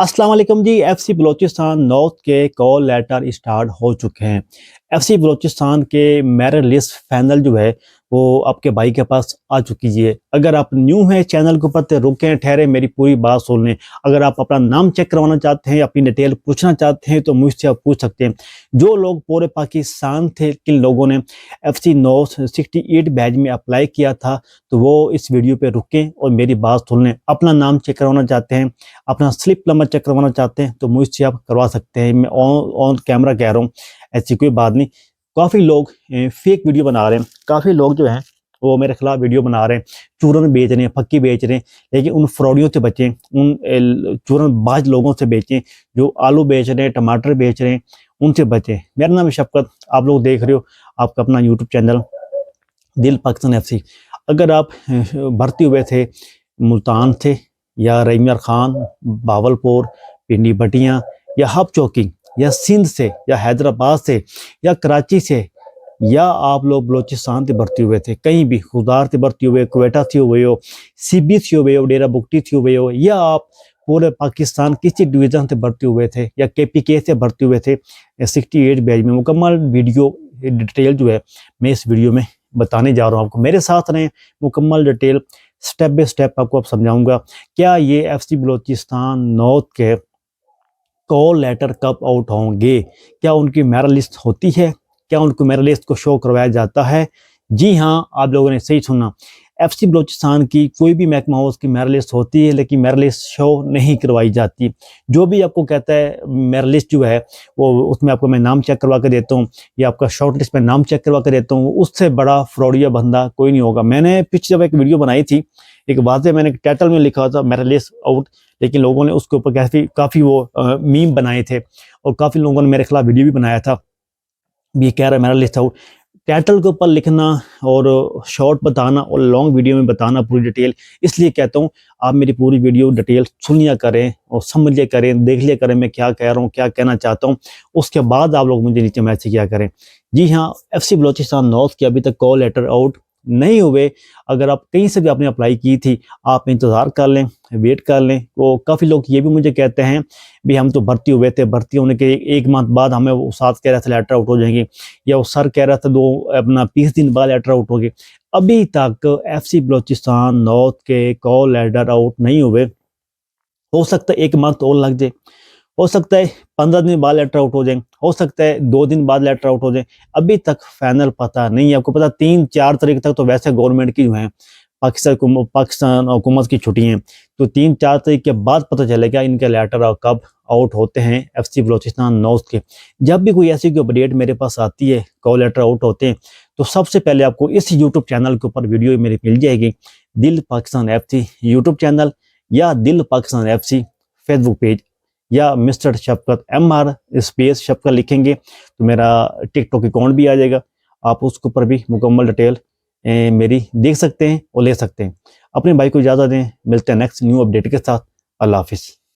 अस्सलाम वालेकुम जी। FC Balochistan north के कॉल लेटर स्टार्ट हो चुके हैं। एफसी बलोचिस्तान के मेरिट लिस्ट फाइनल जो है वो आपके भाई के पास आ चुकी है। अगर आप न्यू हैं चैनल के ऊपर तो रुकें, ठहरे, मेरी पूरी बात सुन लें। अगर आप अपना नाम चेक करवाना चाहते हैं, अपनी डिटेल पूछना चाहते हैं तो मुझसे आप पूछ सकते हैं। जो लोग पूरे पाकिस्तान थे, किन लोगों ने एफसी नॉर्थ 68 बैच में अप्लाई किया था, तो वो इस वीडियो पे रुकें और मेरी बात सुन लें। अपना नाम चेक करवाना चाहते हैं, अपना स्लिप नंबर चेक करवाना चाहते हैं तो मुझसे आप करवा सकते हैं। मैं ऑन कैमरा कह रहा हूँ, ऐसी कोई बात नहीं। काफ़ी लोग फेक वीडियो बना रहे हैं, काफ़ी लोग जो हैं वो मेरे खिलाफ वीडियो बना रहे हैं, चूरन बेच रहे हैं, फक्की बेच रहे हैं। लेकिन उन फ्रॉडियों से बचें, उन चूरनबाज लोगों से बेचें जो आलू बेच रहे हैं, टमाटर बेच रहे हैं, उनसे बचें। मेरा नाम है शफकत, आप लोग देख रहे हो आपका अपना यूट्यूब चैनल दिल पाकिस्तान एफसी। अगर आप भर्ती हुए थे मुल्तान से या रईमियार खान, बावलपुर, पिंडी भटियाँ या हब चौकी या सिंध से या हैदराबाद से या कराची से या आप लोग बलोचिस्तान से भर्ती हुए थे, कहीं भी खुदार से भर्ती हुए, क्वेटा से हुए हो, सीबी से हुए हो, डेरा बुगटी से हुए हो, या आप पूरे पाकिस्तान किसी डिवीज़न से भर्ती हुए थे या केपीके से भर्ती हुए थे 68 बैच में, मुकम्मल वीडियो डिटेल जो है मैं इस वीडियो में बताने जा रहा हूँ आपको। मेरे साथ रहें, मुकम्मल डिटेल स्टेप बाय स्टेप आपको अब समझाऊंगा। क्या ये एफसी बलोचिस्तान नॉर्थ के कॉल लेटर कब आउट होंगे, क्या उनकी मेरिट लिस्ट होती है, क्या उनको मेरिट लिस्ट को शो करवाया जाता है? जी हाँ, आप लोगों ने सही सुना। एफसी बलोचिस्तान की कोई भी महकमा हो उसकी मेरिट लिस्ट होती है, लेकिन मेरिट लिस्ट शो नहीं करवाई जाती। जो भी आपको कहता है मेरिट लिस्ट जो है वो, उसमें आपको मैं नाम चेक करवा के देता हूँ या आपका शॉर्ट लिस्ट में नाम चेक करवा के देता हूँ, उससे बड़ा फ्रॉडिया बंदा कोई नहीं होगा। मैंने पिछले जब एक वीडियो बनाई थी, एक वाज़ेह मैंने टाइटल में लिखा था मेरिट लिस्ट आउट, लेकिन लोगों ने उसके ऊपर काफ़ी वो मीम बनाए थे और काफ़ी लोगों ने मेरे खिलाफ वीडियो भी बनाया था, ये कह रहा है मेरा लिस्ट आउट। टाइटल के ऊपर लिखना और शॉर्ट बताना और लॉन्ग वीडियो में बताना पूरी डिटेल, इसलिए कहता हूँ आप मेरी पूरी वीडियो डिटेल सुन लिया करें और समझ लिया करें, देख लिया करें मैं क्या कह रहा हूँ, क्या कहना चाहता हूँ, उसके बाद आप लोग मुझे नीचे मैसेज किया करें। जी हाँ, एफसी बलोचिस्तान नॉर्थ के अभी तक कॉल लेटर आउट नहीं हुए। अगर आप कहीं से भी आपने अप्लाई की थी, आप इंतज़ार कर लें, वेट कर लें। वो काफ़ी लोग ये भी मुझे कहते हैं भी हम तो भर्ती हुए थे, भर्ती होने के एक मंथ बाद हमें वो साथ कह रहा था लेटर आउट हो जाएंगे, या वो सर कह रहा था 20 दिन बाद लेटर आउट हो गए। अभी तक एफसी बलोचिस्तान नॉर्थ के कॉल लेटर आउट नहीं हुए। हो सकता है एक मंथ और लग जाए, हो सकता है 15 दिन बाद लेटर आउट हो जाए, हो सकता है 2 दिन बाद लेटर आउट हो जाए। अभी तक फाइनल पता नहीं है। आपको पता 3-4 तारीख तक तो वैसे गवर्नमेंट की जो है पाकिस्तान हुकूमत की छुट्टी हैं, तो 3-4 तारीख के बाद पता चलेगा इनके लेटर कब आउट होते हैं एफसी बलोचिस्तान नॉर्थ के। जब भी कोई ऐसी कोई अपडेट मेरे पास आती है, कॉल लेटर आउट होते हैं, तो सबसे पहले आपको इस यूट्यूब चैनल के ऊपर वीडियो मेरी मिल जाएगी, दिल पाकिस्तान एफसी यूट्यूब चैनल या दिल पाकिस्तान एफसी फेसबुक पेज, या मिस्टर शफकत MR स्पेस शफकत लिखेंगे तो मेरा टिकटॉक अकाउंट भी आ जाएगा। आप उसके ऊपर भी मुकम्मल डिटेल मेरी देख सकते हैं और ले सकते हैं। अपने भाई को इजाज़त दें, मिलते हैं नेक्स्ट न्यू अपडेट के साथ। अल्लाह हाफिज़।